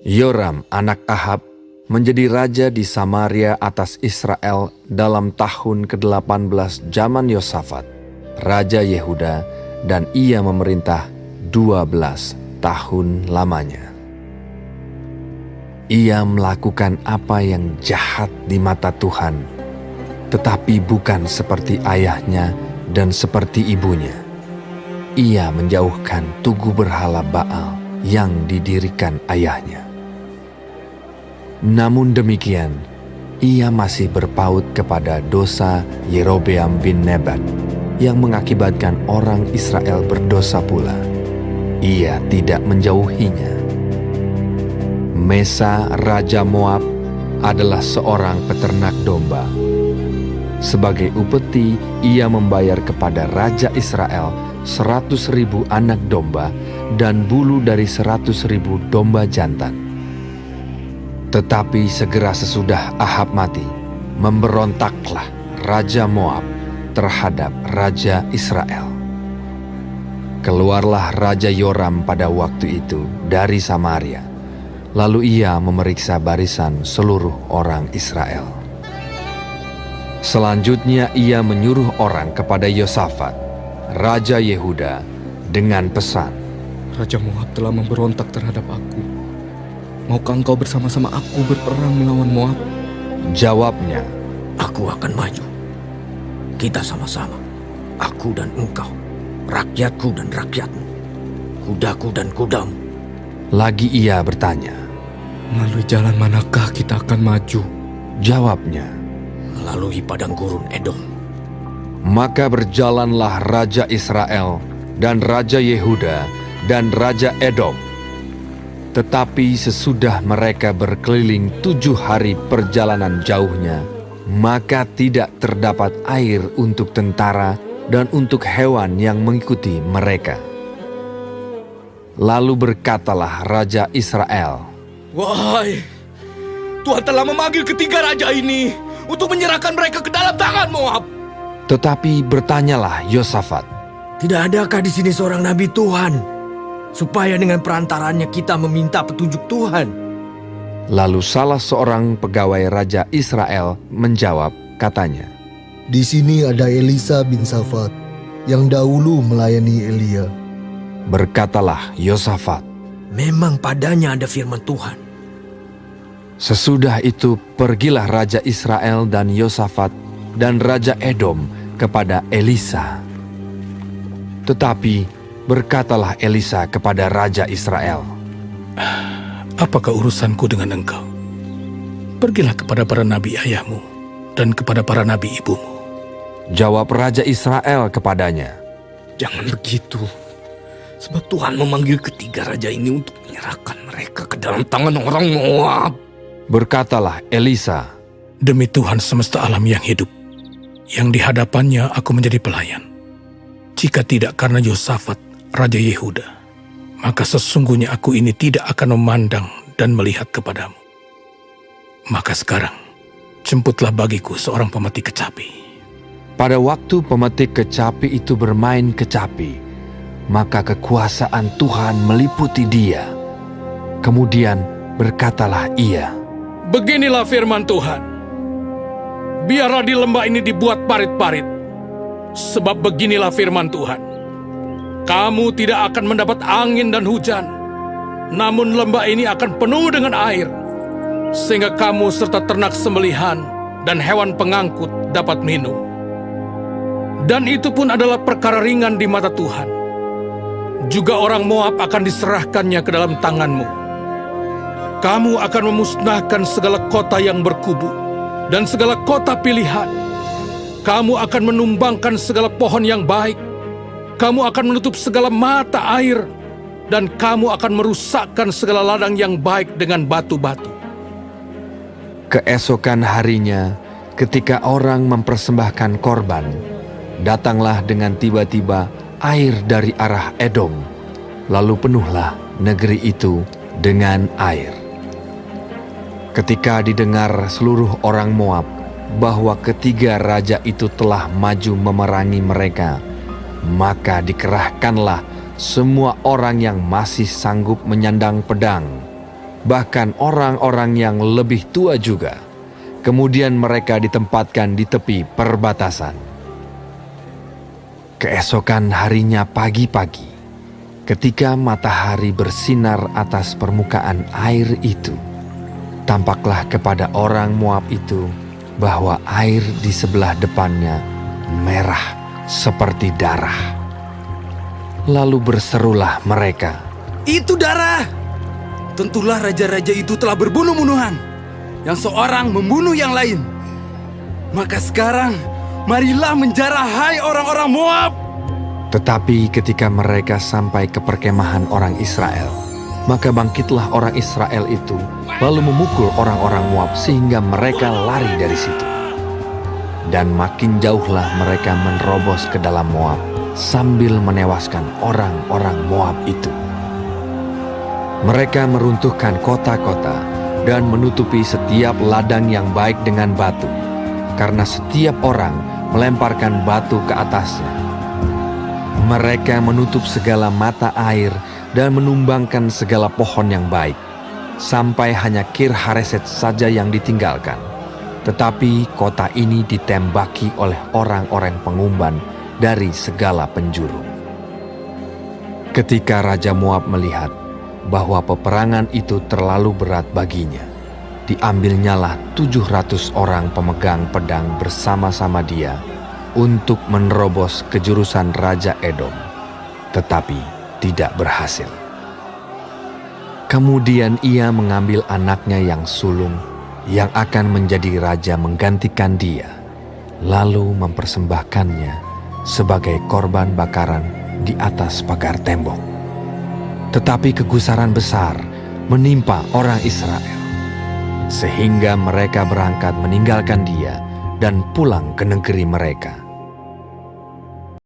Yoram anak Ahab menjadi raja di Samaria atas Israel dalam tahun ke-18 zaman Yosafat, Raja Yehuda, dan ia memerintah 12 tahun lamanya. Ia melakukan apa yang jahat di mata Tuhan, tetapi bukan seperti ayahnya dan seperti ibunya. Ia menjauhkan tugu berhala Baal yang didirikan ayahnya. Namun demikian, ia masih berpaut kepada dosa Yerobeam bin Nebat yang mengakibatkan orang Israel berdosa pula. Ia tidak menjauhinya. Mesa, Raja Moab, adalah seorang peternak domba. Sebagai upeti, ia membayar kepada Raja Israel 100.000 anak domba dan bulu dari 100.000 domba jantan. Tetapi segera sesudah Ahab mati, memberontaklah Raja Moab terhadap Raja Israel. Keluarlah Raja Yoram pada waktu itu dari Samaria, lalu ia memeriksa barisan seluruh orang Israel. Selanjutnya ia menyuruh orang kepada Yosafat, Raja Yehuda, dengan pesan, Raja Moab telah memberontak terhadap aku. Maukah engkau bersama-sama aku berperang melawan Moab? Jawabnya, Aku akan maju. Kita sama-sama, aku dan engkau, rakyatku dan rakyatmu, kudaku dan kudamu. Lagi ia bertanya. Melalui jalan manakah kita akan maju? Jawabnya, Melalui padang gurun Edom. maka berjalanlah Raja Israel dan Raja Yehuda dan Raja Edom. Tetapi sesudah mereka berkeliling 7 hari perjalanan jauhnya, maka tidak terdapat air untuk tentara dan untuk hewan yang mengikuti mereka. Lalu berkatalah Raja Israel, Wahai, Tuhan telah memanggil ketiga raja ini untuk menyerahkan mereka ke dalam tangan Moab. tetapi bertanyalah Yosafat, Tidak adakah di sini seorang nabi Tuhan, supaya dengan perantarannya kita meminta petunjuk Tuhan? Lalu salah seorang pegawai Raja Israel menjawab, katanya, Di sini ada Elisa bin Safat yang dahulu melayani Elia. Berkatalah Yosafat. Memang padanya ada firman Tuhan. Sesudah itu pergilah Raja Israel dan Yosafat dan Raja Edom kepada Elisa. Tetapi berkatalah Elisa kepada Raja Israel, Apakah urusanku dengan engkau? Pergilah kepada para nabi ayahmu dan kepada para nabi ibumu. Jawab Raja Israel kepadanya, Jangan begitu, sebab Tuhan memanggil ketiga raja ini untuk menyerahkan mereka ke dalam tangan orang Moab. Berkatalah Elisa, Demi Tuhan semesta alam yang hidup, yang di hadapannya aku menjadi pelayan. Jika tidak karena Yosafat, Raja Yehuda, maka sesungguhnya aku ini tidak akan memandang dan melihat kepadamu. Maka sekarang, jemputlah bagiku seorang pemetik kecapi. pada waktu pemetik kecapi itu bermain kecapi, maka kekuasaan Tuhan meliputi dia. Kemudian berkatalah ia, Beginilah firman Tuhan. Biarlah di lembah ini dibuat parit-parit. Sebab beginilah firman Tuhan. Kamu tidak akan mendapat angin dan hujan. Namun lembah ini akan penuh dengan air. Sehingga kamu serta ternak sembelihan dan hewan pengangkut dapat minum. Dan itu pun adalah perkara ringan di mata Tuhan. Juga orang Moab akan diserahkannya ke dalam tanganmu. Kamu akan memusnahkan segala kota yang berkubu dan segala kota pilihan. Kamu akan menumbangkan segala pohon yang baik. Kamu akan menutup segala mata air. Dan kamu akan merusakkan segala ladang yang baik dengan batu-batu. keesokan harinya ketika orang mempersembahkan korban, datanglah dengan tiba-tiba air dari arah Edom, lalu penuhlah negeri itu dengan air. Ketika didengar seluruh orang Moab bahwa ketiga raja itu telah maju memerangi mereka, maka dikerahkanlah semua orang yang masih sanggup menyandang pedang, bahkan orang-orang yang lebih tua juga. Kemudian mereka ditempatkan di tepi perbatasan. Keesokan harinya pagi-pagi, ketika matahari bersinar atas permukaan air itu, tampaklah kepada orang Moab itu bahwa air di sebelah depannya merah seperti darah. Lalu berserulah mereka, Itu darah! Tentulah raja-raja itu telah berbunuh-bunuhan, yang seorang membunuh yang lain. Maka sekarang, marilah menjarah hai orang-orang Moab. Tetapi ketika mereka sampai ke perkemahan orang Israel, maka bangkitlah orang Israel itu, lalu memukul orang-orang Moab sehingga mereka lari dari situ. Dan makin jauhlah mereka menerobos ke dalam Moab, sambil menewaskan orang-orang Moab itu. Mereka meruntuhkan kota-kota dan menutupi setiap ladang yang baik dengan batu, karena setiap orang melemparkan batu ke atasnya. Mereka menutup segala mata air dan menumbangkan segala pohon yang baik, sampai hanya Kir Hareset saja yang ditinggalkan. Tetapi kota ini ditembaki oleh orang-orang pengumban dari segala penjuru. Ketika Raja Moab melihat bahwa peperangan itu terlalu berat baginya, diambilnyalah 700 orang pemegang pedang bersama-sama dia untuk menerobos ke jurusan Raja Edom, tetapi tidak berhasil. Kemudian ia mengambil anaknya yang sulung, yang akan menjadi raja menggantikan dia, lalu mempersembahkannya sebagai korban bakaran di atas pagar tembok. Tetapi kegusaran besar menimpa orang Israel, sehingga mereka berangkat meninggalkan dia dan pulang ke negeri mereka.